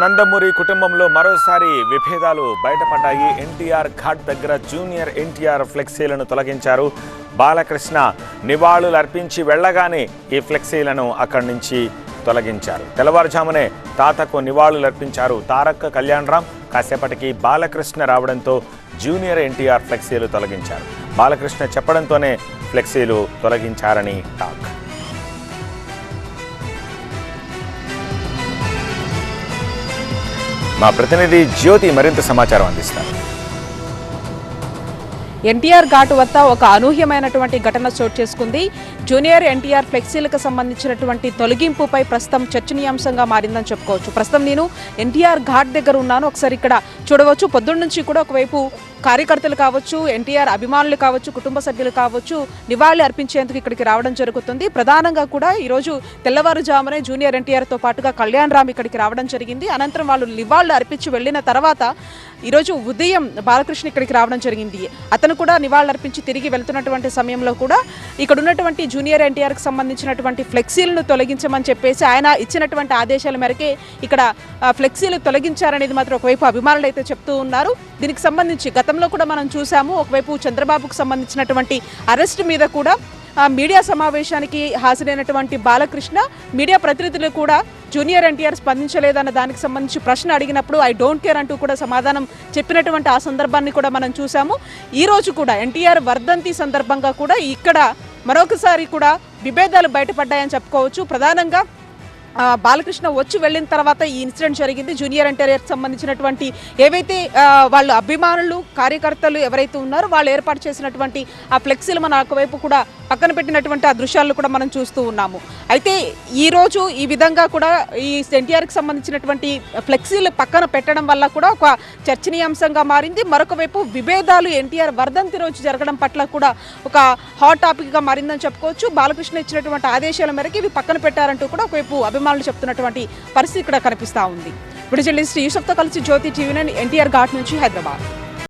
నందమూరి కుటుంబంలో మరోసారి విభేదాలు బయటపడ్డాయి. ఎన్టీఆర్ ఘాట్ దగ్గర జూనియర్ ఎన్టీఆర్ ఫ్లెక్సీలను తొలగించారు. బాలకృష్ణ నివాళులు అర్పించి వెళ్లగానే ఈ ఫ్లెక్సీలను అక్కడి నుంచి తొలగించారు. తెల్లవారుజామునే తాతకు నివాళులు అర్పించారు తారక కళ్యాణరామ్. కాసేపటికి బాలకృష్ణ రావడంతో జూనియర్ ఎన్టీఆర్ ఫ్లెక్సీలు తొలగించారు. బాలకృష్ణ చెప్పడంతోనే ఫ్లెక్సీలు తొలగించారని టాక్. మా ప్రతినిధి జ్యోతి మరింత సమాచారం అందిస్తారు. ఎన్టీఆర్ ఘాట్ వద్ద ఒక అనూహ్యమైనటువంటి ఘటన చోటు చేసుకుంది. జూనియర్ ఎన్టీఆర్ ఫ్లెక్సీలకు సంబంధించినటువంటి తొలగింపుపై ప్రస్తుతం చర్చనీయాంశంగా మారిందని చెప్పుకోవచ్చు. ప్రస్తుతం నేను ఎన్టీఆర్ ఘాట్ దగ్గర ఉన్నాను. ఒకసారి ఇక్కడ చూడవచ్చు, పొద్దున్న నుంచి కూడా ఒకవైపు కార్యకర్తలు కావచ్చు, ఎన్టీఆర్ అభిమానులు కావచ్చు, కుటుంబ సభ్యులు కావచ్చు నివాళులు అర్పించేందుకు ఇక్కడికి రావడం జరుగుతుంది. ప్రధానంగా కూడా ఈరోజు తెల్లవారుజామునే జూనియర్ ఎన్టీఆర్తో పాటుగా కళ్యాణరామ్ ఇక్కడికి రావడం జరిగింది. అనంతరం వాళ్ళు నివాళులు అర్పించి వెళ్ళిన తర్వాత ఈరోజు ఉదయం బాలకృష్ణ ఇక్కడికి రావడం జరిగింది. అతను కూడా నివాళులు అర్పించి తిరిగి వెళ్తున్నటువంటి సమయంలో కూడా ఇక్కడ ఉన్నటువంటి జూనియర్ ఎన్టీఆర్కి సంబంధించినటువంటి ఫ్లెక్సీలను తొలగించమని చెప్పేసి ఆయన ఇచ్చినటువంటి ఆదేశాల మేరకే ఇక్కడ ఫ్లెక్సీలు తొలగించారనేది మాత్రం ఒకవైపు అభిమానులు అయితే చెప్తూ ఉన్నారు. దీనికి సంబంధించి గతంలో కూడా మనం చూసాము, ఒకవైపు చంద్రబాబుకు సంబంధించినటువంటి అరెస్ట్ మీద కూడా మీడియా సమావేశానికి హాజరైనటువంటి బాలకృష్ణ మీడియా ప్రతినిధులు కూడా జూనియర్ ఎన్టీఆర్ స్పందించలేదన్న దానికి సంబంధించి ప్రశ్న అడిగినప్పుడు ఐ డోంట్ కేర్ అంటూ కూడా సమాధానం చెప్పినటువంటి ఆ సందర్భాన్ని కూడా మనం చూసాము. ఈ రోజు కూడా ఎన్టీఆర్ వర్ధంతి సందర్భంగా కూడా ఇక్కడ మరొకసారి కూడా విభేదాలు బయటపడ్డాయని చెప్పుకోవచ్చు. ప్రధానంగా బాలకృష్ణ వచ్చి వెళ్ళిన తర్వాత ఈ ఇన్సిడెంట్ జరిగింది. జూనియర్ ఎన్టీఆర్కి సంబంధించినటువంటి ఏవైతే వాళ్ళు అభిమానులు కార్యకర్తలు ఎవరైతే ఉన్నారో వాళ్ళు ఏర్పాటు చేసినటువంటి ఆ ఫ్లెక్సీలు మన ఒకవైపు కూడా పక్కన పెట్టినటువంటి ఆ దృశ్యాలను కూడా మనం చూస్తూ ఉన్నాము. అయితే ఈరోజు ఈ విధంగా కూడా ఈ ఎన్టీఆర్కి సంబంధించినటువంటి ఫ్లెక్సీలు పక్కన పెట్టడం వల్ల కూడా ఒక చర్చనీయాంశంగా మారింది. మరొక వైపు విభేదాలు ఎన్టీఆర్ వర్ధంతి రోజు జరగడం పట్ల కూడా ఒక హాట్ టాపిక్గా మారిందని చెప్పుకోవచ్చు. బాలకృష్ణ ఇచ్చినటువంటి ఆదేశాల మేరకు ఇవి పక్కన పెట్టారంటూ కూడా ఒకవైపు అభిమానులు చెప్తున్నటువంటి పరిస్థితి ఇక్కడ కనిపిస్తూ ఉంది. ఇప్పుడు జర్నలిస్ట్ యూసఫ్తో కలిసి జ్యోతి టీవీ9 ఎన్టీఆర్ ఘాట్ నుంచి హైదరాబాద్.